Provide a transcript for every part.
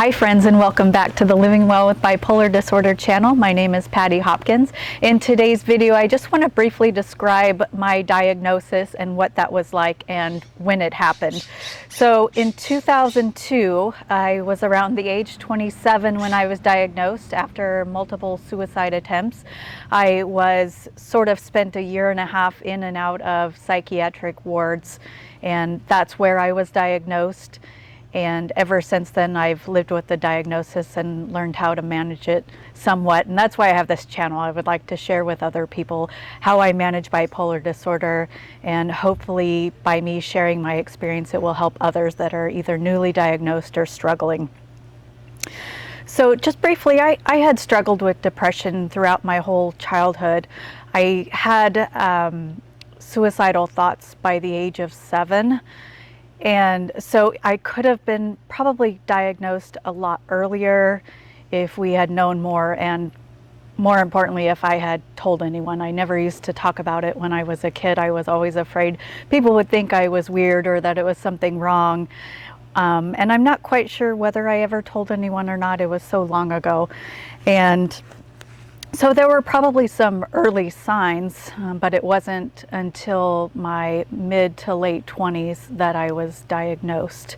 Hi friends, and welcome back to the Living Well with Bipolar Disorder channel. My name is Patty Hopkins. In today's video, I just want to briefly describe my diagnosis and what that was like and when it happened. So in 2002, I was around the age 27 when I was diagnosed after multiple suicide attempts. I was spent a year and a half in and out of psychiatric wards, and that's where I was diagnosed. And ever since then, I've lived with the diagnosis and learned how to manage it somewhat. And that's why I have this channel. I would like to share with other people how I manage bipolar disorder. And hopefully by me sharing my experience, it will help others that are either newly diagnosed or struggling. So just briefly, I had struggled with depression throughout my whole childhood. I had suicidal thoughts by the age of 7. And so I could have been probably diagnosed a lot earlier if we had known more, and more importantly, if I had told anyone. I never used to talk about it when I was a kid. I was always afraid people would think I was weird or that it was something wrong. And I'm not quite sure whether I ever told anyone or not. It was so long ago. And so there were probably some early signs, but it wasn't until my mid to late 20s that I was diagnosed.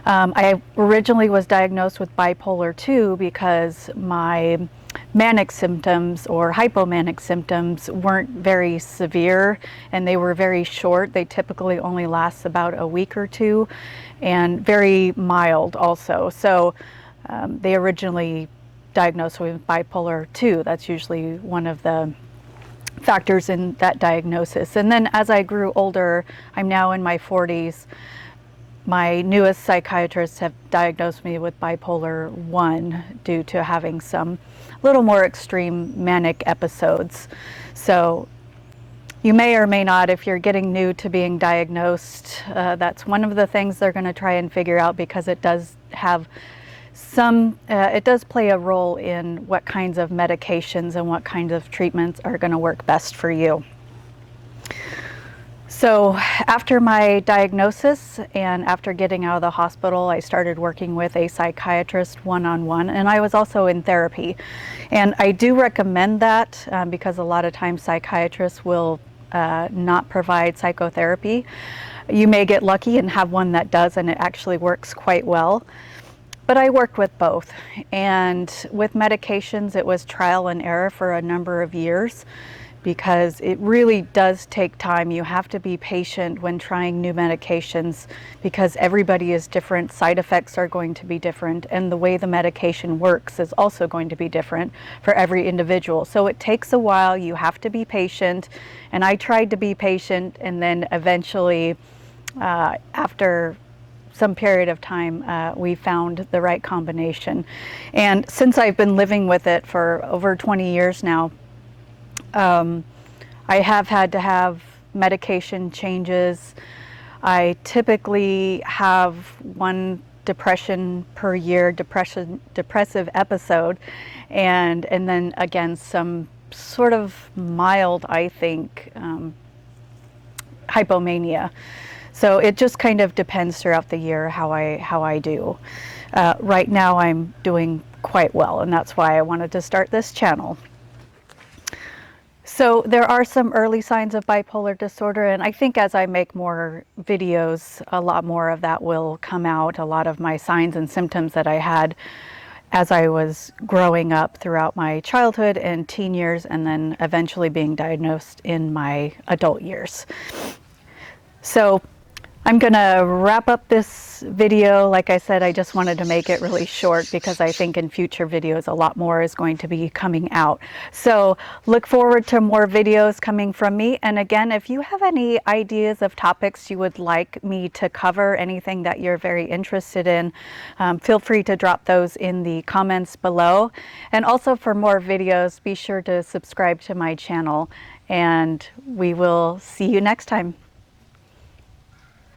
I originally was diagnosed with bipolar 2 because my manic symptoms or hypomanic symptoms weren't very severe, and they were very short. They typically only last about a week or two, and very mild also. So they originally diagnosed with bipolar 2. That's usually one of the factors in that diagnosis. And then as I grew older, I'm now in my 40s, my newest psychiatrists have diagnosed me with bipolar 1 due to having some little more extreme manic episodes. So you may or may not, if you're getting new to being diagnosed, that's one of the things they're going to try and figure out, because it does have it does play a role in what kinds of medications and what kinds of treatments are going to work best for you. So after my diagnosis and after getting out of the hospital, I started working with a psychiatrist one-on-one, and I was also in therapy. And I do recommend that because a lot of times psychiatrists will not provide psychotherapy. You may get lucky and have one that does, and it actually works quite well. But I worked with both, and with medications it was trial and error for a number of years, because it really does take time. You have to be patient when trying new medications, because everybody is different, side effects are going to be different, and the way the medication works is also going to be different for every individual. So it takes a while, you have to be patient, and I tried to be patient, and then eventually after some period of time, we found the right combination. And since I've been living with it for over 20 years now, I have had to have medication changes. I typically have one depression per year, depressive episode, and then again some sort of mild, I think, hypomania. So it just kind of depends throughout the year how I do. Right now I'm doing quite well, and that's why I wanted to start this channel. So there are some early signs of bipolar disorder, and I think as I make more videos, a lot more of that will come out. A lot of my signs and symptoms that I had as I was growing up throughout my childhood and teen years, and then eventually being diagnosed in my adult years. So I'm going to wrap up this video. Like I said, I just wanted to make it really short because I think in future videos a lot more is going to be coming out. So look forward to more videos coming from me. And again, if you have any ideas of topics you would like me to cover, anything that you're very interested in, feel free to drop those in the comments below. And also for more videos, be sure to subscribe to my channel, and we will see you next time.